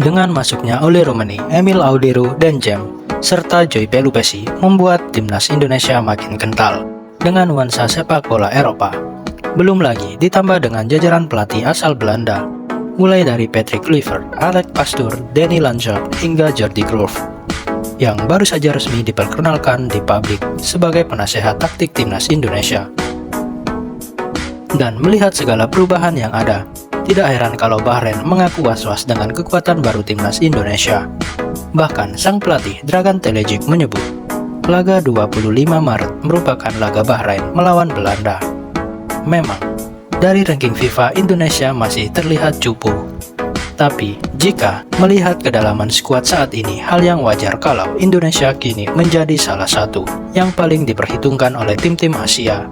Dengan masuknya Oleh Romani, Emil Audero, dan Jam, serta Joy Pelupesi membuat timnas Indonesia makin kental dengan nuansa sepak bola Eropa. Belum lagi ditambah dengan jajaran pelatih asal Belanda, mulai dari Patrick Kluivert, Alex Pastoor, Danny Lange, hingga Jordi Cruyff, yang baru saja resmi diperkenalkan di publik sebagai penasehat taktik timnas Indonesia. Dan melihat segala perubahan yang ada, tidak heran kalau Bahrain mengaku was-was dengan kekuatan baru timnas Indonesia. Bahkan sang pelatih Dragan Telejic menyebut, laga 25 Maret merupakan laga Bahrain melawan Belanda. Memang, dari ranking FIFA Indonesia masih terlihat cupu. Tapi, jika melihat kedalaman skuad saat ini, hal yang wajar kalau Indonesia kini menjadi salah satu yang paling diperhitungkan oleh tim-tim Asia,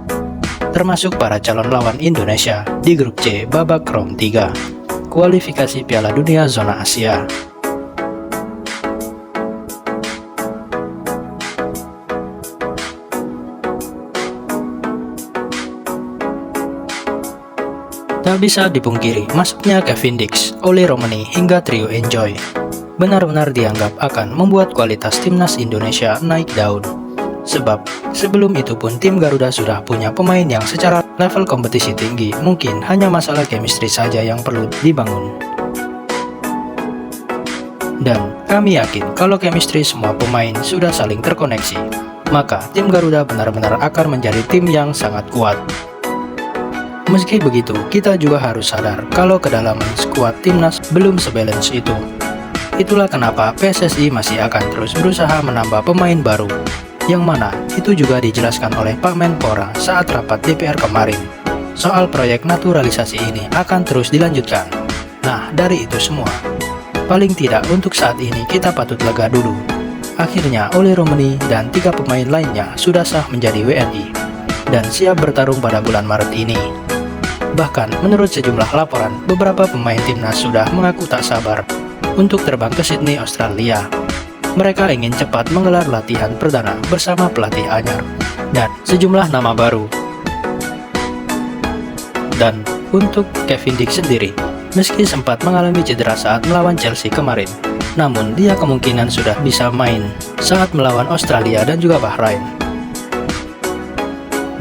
termasuk para calon lawan Indonesia di grup C babak round 3, kualifikasi Piala Dunia zona Asia. Tak bisa dipungkiri, masuknya Kevin Dix, Oleh Romani, hingga trio Enjoy benar-benar dianggap akan membuat kualitas timnas Indonesia naik daun. Sebab, sebelum itu pun tim Garuda sudah punya pemain yang secara level kompetisi tinggi, mungkin hanya masalah chemistry saja yang perlu dibangun. Dan kami yakin kalau chemistry semua pemain sudah saling terkoneksi, maka tim Garuda benar-benar akan menjadi tim yang sangat kuat. Meski begitu, kita juga harus sadar kalau kedalaman skuad timnas belum sebalance itu. Itulah kenapa PSSI masih akan terus berusaha menambah pemain baru, yang mana itu juga dijelaskan oleh Pak Menpora saat rapat DPR kemarin. Soal proyek naturalisasi ini akan terus dilanjutkan. Nah, dari itu semua, paling tidak untuk saat ini kita patut lega dulu. Akhirnya Oleh Romani dan 3 pemain lainnya sudah sah menjadi WNI dan siap bertarung pada bulan Maret ini. Bahkan menurut sejumlah laporan, beberapa pemain timnas sudah mengaku tak sabar untuk terbang ke Sydney, Australia. Mereka ingin cepat menggelar latihan perdana bersama pelatih anyar dan sejumlah nama baru. Dan untuk Kevin Dix sendiri, meski sempat mengalami cedera saat melawan Chelsea kemarin, namun dia kemungkinan sudah bisa main saat melawan Australia dan juga Bahrain.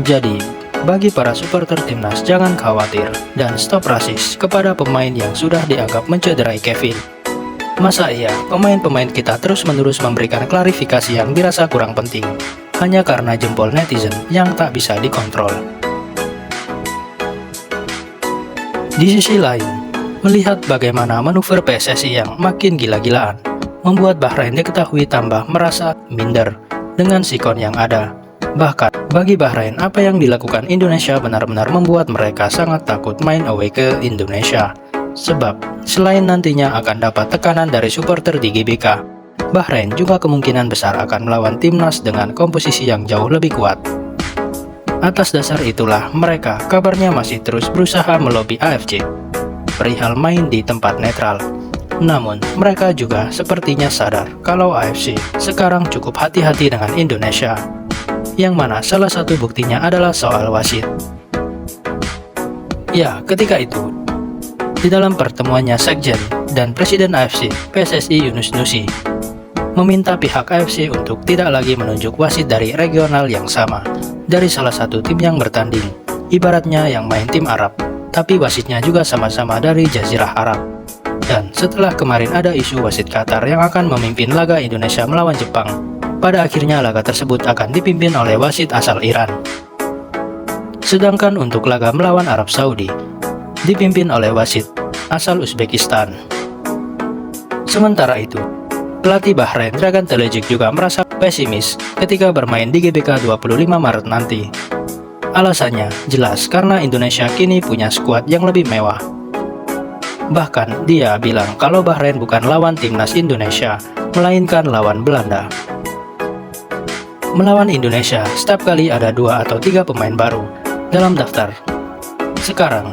Jadi, bagi para supporter timnas jangan khawatir dan stop rasis kepada pemain yang sudah dianggap mencederai Kevin. Masa iya, pemain-pemain kita terus-menerus memberikan klarifikasi yang dirasa kurang penting, hanya karena jempol netizen yang tak bisa dikontrol. Di sisi lain, melihat bagaimana manuver PSSI yang makin gila-gilaan, membuat Bahrain diketahui tambah merasa minder dengan sikon yang ada. Bahkan, bagi Bahrain, apa yang dilakukan Indonesia benar-benar membuat mereka sangat takut main away ke Indonesia. Sebab, selain nantinya akan dapat tekanan dari supporter di GBK, Bahrain juga kemungkinan besar akan melawan timnas dengan komposisi yang jauh lebih kuat. Atas dasar itulah, mereka kabarnya masih terus berusaha melobi AFC perihal main di tempat netral. Namun, mereka juga sepertinya sadar kalau AFC sekarang cukup hati-hati dengan Indonesia, yang mana salah satu buktinya adalah soal wasit. Ya, ketika itu, di dalam pertemuannya Sekjen dan Presiden AFC PSSI Yunus Nusi meminta pihak AFC untuk tidak lagi menunjuk wasit dari regional yang sama dari salah satu tim yang bertanding, ibaratnya yang main tim Arab, tapi wasitnya juga sama-sama dari Jazirah Arab. Dan setelah kemarin ada isu wasit Qatar yang akan memimpin laga Indonesia melawan Jepang, pada akhirnya laga tersebut akan dipimpin oleh wasit asal Iran. Sedangkan untuk laga melawan Arab Saudi, dipimpin oleh wasit asal Uzbekistan. Sementara itu, pelatih Bahrain Dragan Telejic juga merasa pesimis ketika bermain di GBK 25 Maret nanti. Alasannya jelas karena Indonesia kini punya skuad yang lebih mewah. Bahkan dia bilang kalau Bahrain bukan lawan timnas Indonesia, melainkan lawan Belanda. Melawan Indonesia, setiap kali ada 2 atau 3 pemain baru dalam daftar. Sekarang,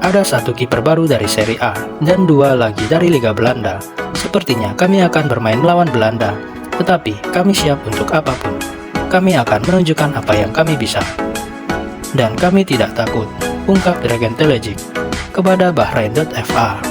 ada 1 kiper baru dari Serie A dan 2 lagi dari Liga Belanda. Sepertinya kami akan bermain melawan Belanda, tetapi kami siap untuk apapun. Kami akan menunjukkan apa yang kami bisa. Dan kami tidak takut, ungkap Dragan Telejic kepada Bahrain.fa.